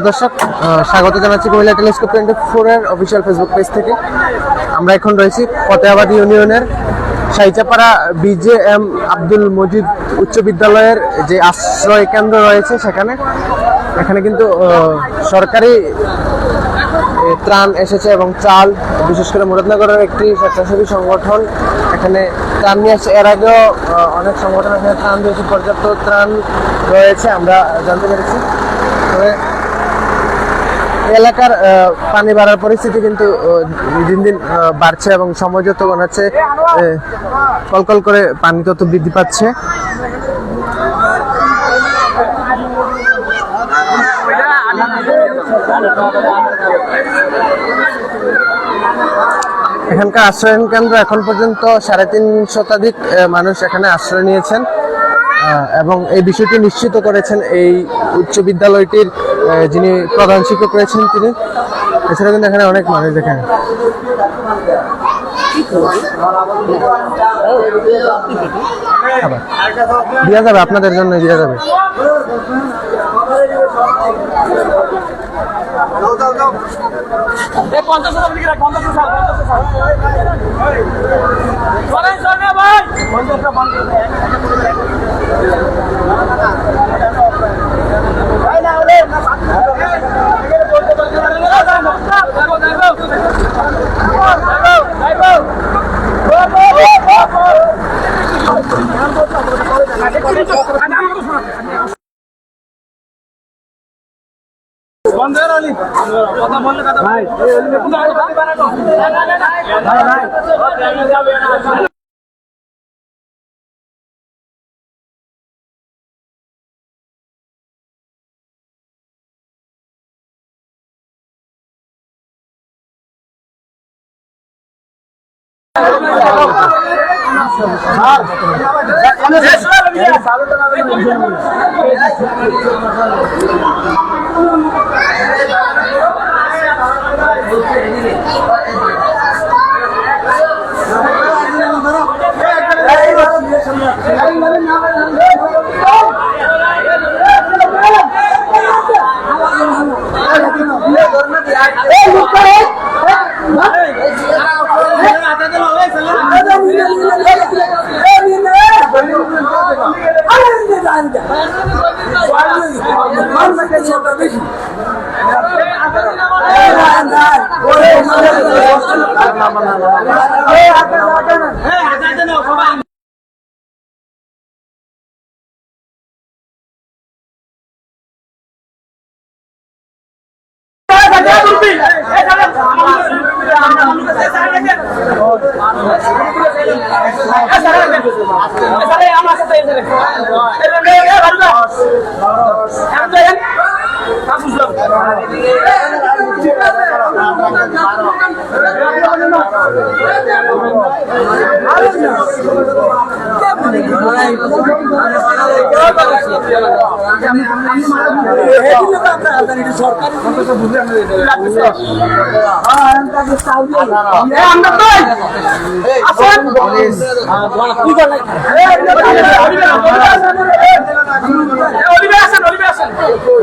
দর্শক, স্বাগত জানাচ্ছি কুমিল্লা টেলিস্কোপ 24 এর অফিসিয়াল ফেসবুক পেজ থেকে। আমরা এখন রয়েছি ফতেহাবাদ ইউনিয়নের শাইচাপাড়া BJM আব্দুল মজিদ উচ্চ বিদ্যালয়ের যে আশ্রয় কেন্দ্র রয়েছে সেখানে। এখানে কিন্তু সরকারি ত্রাণ এসেছে এবং চাল, বিশেষ করে মুরাদনগরের একটি স্বেচ্ছাসেবী সংগঠন এখানে ত্রাণ নিয়ে আসছে। এর আগেও অনেক সংগঠন এখানে ত্রাণ দিয়েছে, পর্যাপ্ত ত্রাণ রয়েছে আমরা জানতে পেরেছি। তবে এলাকার পানি বাড়ার পরিস্থিতি কিন্তু দিন দিন বাড়ছে এবং সময় যত গড়াচ্ছে কলকল করে পানি তত বৃদ্ধি পাচ্ছে। এখানকার আশ্রয়ন কেন্দ্র এখন পর্যন্ত 350 শতাধিক মানুষ এখানে আশ্রয় নিয়েছেন এবং এই বিষয়টি নিশ্চিত করেছেন এই উচ্চ বিদ্যালয়টির যিনি প্রধান শিক্ষক রয়েছেন তিনি। এছাড়া কিন্তু এখানে অনেক মানুষ দেখেন। দেওয়া যাবে, আপনাদের জন্য দেওয়া যাবে।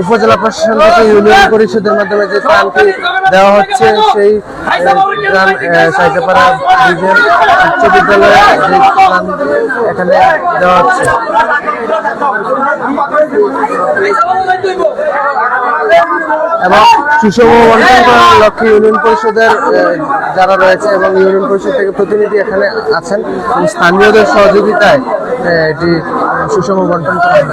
উপজেলা প্রশাসন থেকে ইউনিয়ন পরিষদের মাধ্যমে যে ত্রাণটি দেওয়া হচ্ছে সেই ত্রাণ শাইচাপাড়া BJM উচ্চ বিদ্যালয়ে যে ত্রাণ এখানে দেওয়া হচ্ছে। এবং সুষম বন্টন করার লক্ষ্যে ইউনিয়ন পরিষদের যারা রয়েছে এবং ইউনিয়ন পরিষদ থেকে প্রতিনিধি এখানে আছেন, স্থানীয়দের সহযোগিতায় এটি সুষম বন্টন করা হয়।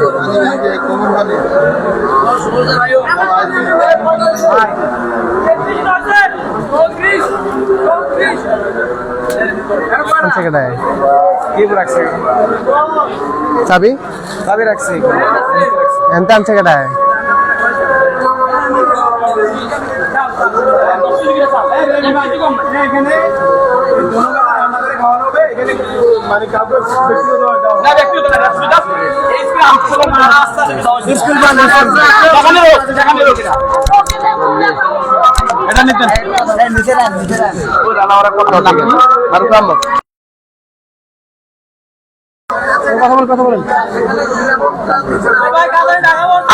চাবি চাবি রাখছি এনতে আনছে কেটায় এটা নিচে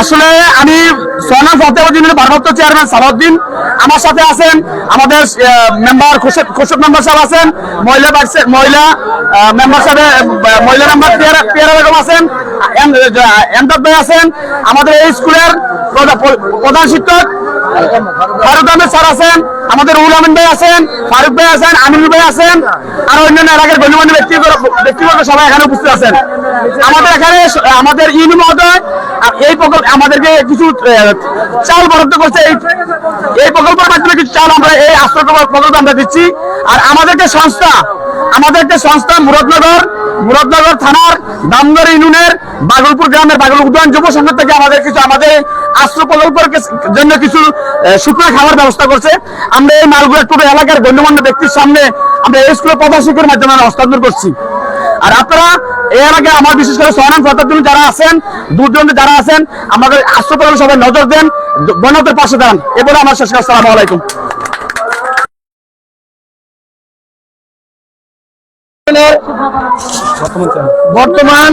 আসলে আমি সোনা ফতেউদ্দিনের ভারপ্রাপ্ত চেয়ারম্যান সালাউদ্দিন, আমার সাথে আছেন আমাদের মেম্বার খোরশেদ মেম্বার সাহেব আছেন, মহিলা মেম্বার সাহেব মহিলা মেম্বার পিয়ারা বেগম আছেন, এমদাদ ভাই আছেন, আমাদের এই স্কুলের প্রধান শিক্ষক ফারুক আহমেদ স্যার আছেন, আমাদের উল আমিন ভাই আছেন, ফারুক ভাই আছেন, আমিনুল ভাই আছেন, আর অন্যান্য এলাকার গণ্যমান্য ব্যক্তিগত সবাই এখানে উপস্থিত আছেন। আমাদের এখানে আমাদের ইউনি মহোদয় এই প্রকল্প আমাদেরকে কিছু চাল বরাদ্দ করছে। এই প্রকল্পের মাধ্যমে কিছু চাল আমরা এই আশ্রয় প্রকল্প আমরা দিচ্ছি। আর আমাদেরকে সংস্থা মুরাদনগর থানার দামদর ইউনিয়নের বাগলপুর গ্রামের বাগল উদ্যান যুব সংঘ থেকে আমাদের আশ্রয় প্রকল্পের জন্য কিছু শুকনো খাবার ব্যবস্থা করছে। আমরা এই মালগুলো পুরো এলাকার গণ্যমান্য ব্যক্তির সামনে আমরা এই স্কুলের প্রধান শিক্ষকের মাধ্যমে হস্তান্তর করছি। আর আপনারা এই এলাকায় আমার বিশেষ করে সোহানাম ফতেউদ্দিন যারা আছেন, দূরদূরান্তে যারা আছেন, আমাদের আশ্রয় প্রকল্পে সবাই নজর দেন, বন্যাদের পাশে দাঁড়ান। এরপরে আমার শেষ। আসসালামু আলাইকুম। বর্তমান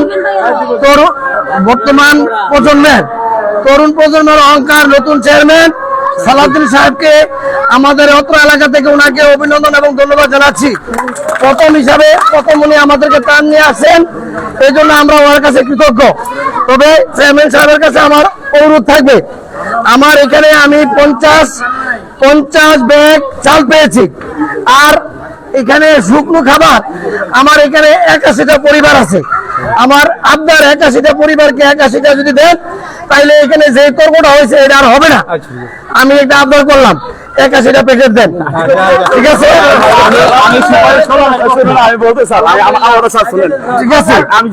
তরুণ প্রজন্মের অহংকার নতুন চেয়ারম্যান সালাউদ্দিন সাহেবকে আমাদের অত্র এলাকা থেকে ওনাকে অভিনন্দন এবং ধন্যবাদ জানাচ্ছি। প্রথম উনি আমাদেরকে প্রাণ নিয়ে আসেন, এই জন্য আমরা ওনার কাছে কৃতজ্ঞ। তবে চেয়ারম্যান সাহেবের কাছে আমার অনুরোধ থাকবে, আমার এখানে আমি 50 ব্যাগ চাল পেয়েছি, আর এখানে শুকনো খাবার আমার এখানে 81টা পরিবার আছে। আমার আপনার 81টা পরিবারকে 81টা যদি দেন, তাইলে এখানে যে তর্কটা হয়েছে এটা আর হবে না। আমি একটা আবদার করলাম, 81টা প্যাকেট দেন, ঠিক আছে? ঠিক আছে, আমি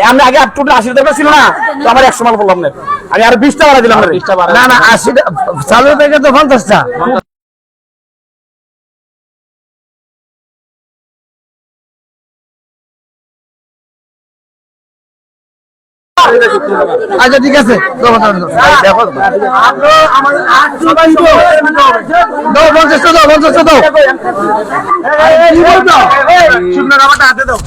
আমি আগে 80 টাকা ছিল না, তো আমার 100 মাল বললাম না, আমি আরো 20টা বাড়া দিলাম। না 80টা চালের প্যাকেট তো 50টা। আচ্ছা ঠিক আছে, হাতে দাও।